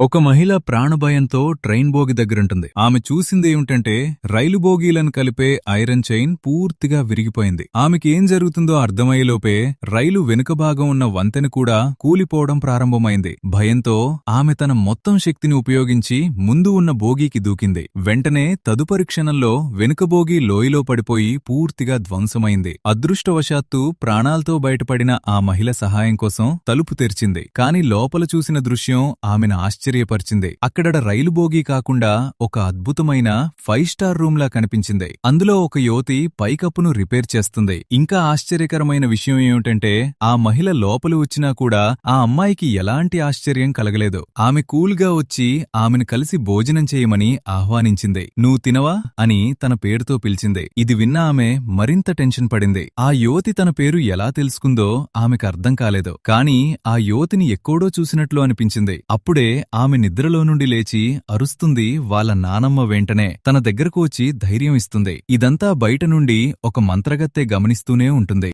ఒక మహిళ ప్రాణభయంతో ట్రైన్ బోగి దగ్గరుంటుంది. ఆమె చూసిందేమిటంటే రైలు బోగీలను కలిపే ఐరన్ చైన్ పూర్తిగా విరిగిపోయింది. ఆమెకేం జరుగుతుందో అర్థమయ్యేలోపే రైలు వెనుక భాగం ఉన్న వంతెన కూడా కూలిపోవడం ప్రారంభమైంది. భయంతో ఆమె తన మొత్తం శక్తిని ఉపయోగించి ముందు ఉన్న బోగీకి దూకింది. వెంటనే తదుపరి క్షణంలో వెనుక బోగీ లోయలో పడిపోయి పూర్తిగా ధ్వంసమైంది. అదృష్టవశాత్తు ప్రాణాలతో బయటపడిన ఆ మహిళ సహాయం కోసం తలుపు తెరిచింది. కాని లోపల చూసిన దృశ్యం ఆమెను ఆశ్చర్యపరిచింది. అక్కడ రైలు బోగీ కాకుండా ఒక అద్భుతమైన 5 స్టార్ రూమ్ లా కనిపించింది. అందులో ఒక యువతి పైకప్పును రిపేర్ చేస్తుంది. ఇంకా ఆశ్చర్యకరమైన విషయం ఏమిటంటే ఆ మహిళ లోపలి వచ్చినా కూడా ఆ అమ్మాయికి ఎలాంటి ఆశ్చర్యం కలగలేదు. ఆమె కూల్గా వచ్చి ఆమెను కలిసి భోజనం చేయమని ఆహ్వానించింది. నువ్వు తినవా అని తన పేరుతో పిలిచింది. ఇది విన్న ఆమె మరింత టెన్షన్ పడింది. ఆ యువతి తన పేరు ఎలా తెలుసుకుందో ఆమెకు అర్థం కాలేదు. కాని ఆ యువతిని ఎక్కడో చూసినట్లు అనిపించింది. అప్పుడే ఆమె నిద్రలో నుండి లేచి అరుస్తుంది. వాళ్ళ నానమ్మ వెంటనే తన దగ్గరకు వచ్చి ధైర్యం ఇస్తుంది. ఇదంతా బయట నుండి ఒక మంత్రగత్తె గమనిస్తూనే ఉంటుంది.